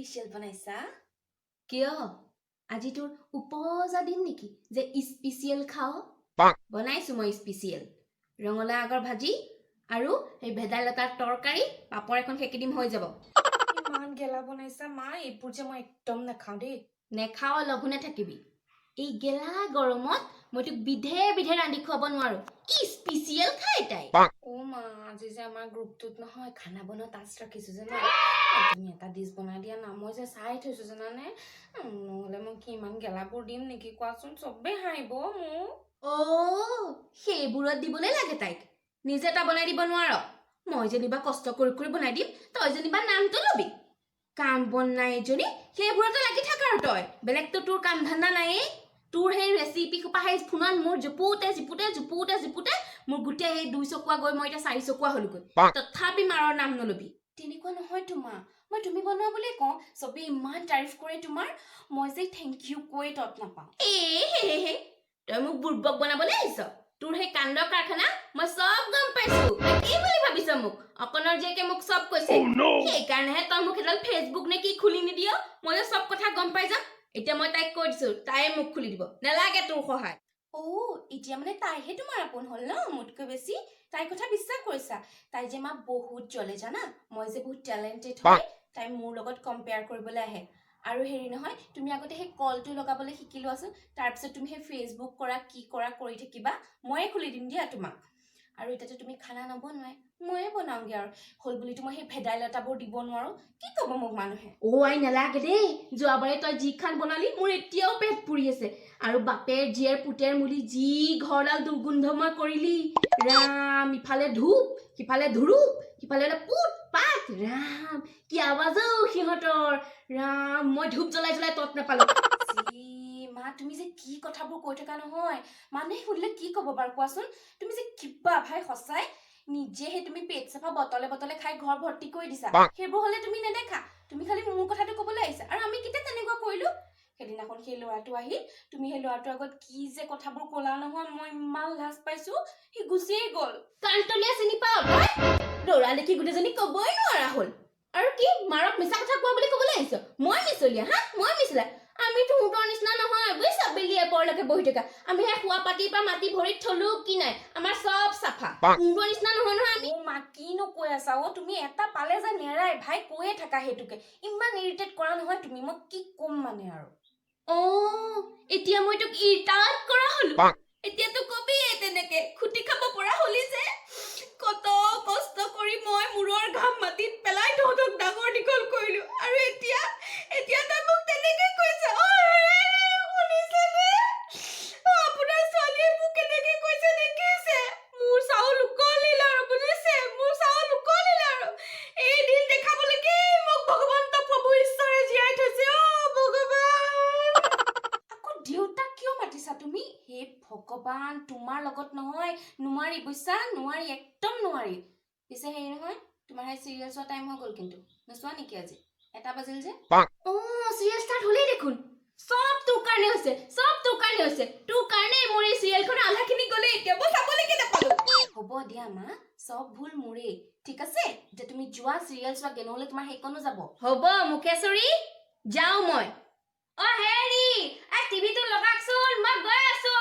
special বনাইছা কিয় আজি তোৰ উপজা দিন নেকি যে স্পেচিয়েল খাও বনাইছো মই স্পেচিয়েল ৰঙলা আগৰ ভাজি আৰু এই ভেদাইলতাৰ তৰকাৰী পাপৰ এখন সেকি দিম হৈ যাব ইমান গেলা বনাইছা মা এইবোৰ যে মই একদম নাখাওঁ দেই নেখাও লঘোনে থাকিবি এই গেলা গৰমত মই তোক বিধে বিধে ৰান্ধি খুৱাব নোৱাৰো কি স্পেচিয়েল খাই তাই অ মা আজি যে আমাৰ গ্ৰুপটোত নহয় খানা বনোৱা টাস্ক ৰাখিছো জানা তুমি এটা ডিছ বনাই দিয়া না মই যে চাই থৈছো জানানে নহ'লে মই কি ইমান গেলাবোৰ দিম নেকি কোৱাচোন চবেই হাঁহিব মোক অ সেইবোৰত দিবলৈ লাগে তাইক নিজে এটা বনাই দিব নোৱাৰ মই যেনিবা কষ্ট কৰি বনাই দিম তই যেনিবা নামটো ল'বি কাম বন নাই এজনী সেইবোৰতে লাগি থাক আৰু তই বেলেগতো তোৰ কাম ধান্দা নাইয়ে তোৰ সেই ৰেচিপি সোপা সেই ফোনত মোৰ জুপুতে মোৰ গোটেই সেই 2 চকুৱা গৈ মই এতিয়া 4 চকুৱা হলোগৈ তথাপি মাৰৰ নাম নলবি তেনেকুৱা নহয় তোমাৰ মই তুমি বনোৱা বুলি কওঁ চবেই ইমান তাৰিফ কৰে তোমাৰ মই যে থেংক ইউ কৈ তত নাপাওঁ হে তই মোক বুৰ্বক বনাবলৈ আহিছ তোৰ সেই কাণ্ডৰ কাৰখানা মই সব গম পাইছো কি বুলি ভাবিছ মোক অকনৰ জীয়েকে মোক সব কৈছে সেইকাৰণেহে তই মোক এডাল ফেচবুক নে কি খুলি নিদিয় মই সব কথা গম পাই যাম এতিয়া মই তাইক কৈ দিছো তাই মোক খুলি দিব নালাগে তোৰ সহায় অ এতিয়া মানে তাইহে তোমাৰ আপোন হ'ল ন মোতকৈ বেছি তাইৰ কথা বিশ্বাস কৰিছা তাই যে মা বহুত জ্বলে জানা মই যে বহুত টেলেণ্টেড হয় তাই মোৰ লগত কম্পেয়াৰ কৰিবলৈ আহে আৰু হেৰি নহয় তুমি আগতে সেই কলটো লগাবলৈ শিকি লোৱাচোন তাৰপিছত তুমি সেই ফেচবুক কৰা কি কৰা কৰি থাকিবা ময়ে খুলি দিম দিয়া তোমাক আৰু এতিয়াতো তুমি খানা নবনোৱাই ময়ে বনাওঁগে আৰু হ'ল বুলিতো মই সেই ভেদাইলতাবোৰ দিব নোৱাৰো কি ক'ব মোক মানুহে আই নালাগে দেই যোৱাবাৰে তই যি খান বনালি মোৰ এতিয়াও পেট পুৰি আছে আৰু বাপেৰ জীয়েৰ পুতেৰ মুলি যি ঘৰডাল দুৰ্গন্ধময় কৰিলি ৰাম ইফালে ধূপ সিফালে ধুৰুপ সিফালে পুত পাত ৰাম কি আৱাজো সিহঁতৰ ৰাম মই ধূপ জ্বলাই তত নাপালো মা তুমি যে কি কথাবোৰ কৈ থকা নহয় মানুহে সুধিলে কি ক'ব বাৰু কোৱাচোন তুমি যে কিবা ভাই সঁচাই নিজেহে তুমি পেট চাফা বটলে খাই ঘৰ ভৰ্তি কৰি দিছা সেইবোৰ হ'লে তুমি নেদেখা তুমি খালি মোৰ কথাটো ক'বলৈ আহিছা আৰু আমি কেতিয়া তেনেকুৱা কৰিলো সেইদিনাখন সেই ল'ৰাটো আহি তুমি সেই ল'ৰাটোৰ আগত কি যে কথাবোৰ ক'লা নহয় মই ইমান লাজ পাইছো সি গুচিয়ে গ'ল কান্তলীয়া চিনি পাও তই ল'ৰা দেখি গোটেইজনী ক'বই নোৱাৰা হ'ল আৰু কি মাৰক মিছা কথা কোৱা বুলি ক'বলৈ আহিছ মই মিছলীয়া মই মিছলা আমি তোৰ নিচিনা নহয় বুজিছা বেলিয়ে পৰলৈকে বহি থকা আমি সেই খোৱা পাতিৰ পৰা মাটি ভৰিত থলো কি নাই আমাৰ সব চাফা তোৰ নিচিনা নহয় আমি অ মা কিনো কৈ আছা অ তুমি এটা পালে যে নেৰাই ভাই কৈয়ে থাকা সেইটোকে ইমান ইৰিটেট কৰা নহয় তুমি মই কি ক'ম মানে আৰু এতিয়া মই তোক ইৰিটাট কৰা হলো এতিয়াতো কবি তেনেকে খুটি খাব পৰা হলি যে কত কষ্ট কৰি মই মূৰৰ ঘাম মাটিত পেলাই তহঁতক ডাঙৰ দীঘল কৰিলো আৰু এতিয়া তই মোক তেনেকে কৈছ আপোনাৰ ছোৱালীয়ে মোক কেনেকে কৈছে দেখিছে মোৰ চাউল উকলিল আৰু বুজিছে মোৰ চাউল উকলিল আৰু এই দিন দেখাবলৈকে মোক ভগৱন্ত প্ৰভু ঈশ্বৰে জীয়াই থৈছে ভগৱান আকৌ দেউতাক কিয় মাতিছা তুমি হে ভগৱান তোমাৰ লগত নহয় নোৱাৰি বুইছা নোৱাৰি একদম নোৱাৰি পিছে হেৰি নহয় তোমাৰ সেই চিৰিয়াছৰ টাইম হৈ গ'ল কিন্তু নোচোৱা নেকি আজি 1 বাজিল যে চিৰিয়েল ষ্টাৰ্ট হ'লেই দেখোন সব তোৰ কাৰণে হৈছে তোৰ কাৰণে মোৰ এই চিৰিয়েলখন আধাখিনি গ'লে এতিয়া মই চাবলৈকে নাপালো হ'ব দিয়া মা সব ভুল মোৰেই ঠিক আছে যে তুমি যোৱা চিৰিয়েল চোৱাগে নহ'লে তোমাৰ সেইকনো যাব হ'ব মুকেশ্বৰী যাওঁ মই হেৰি টিভিটো লগাকচোন মই গৈ আছো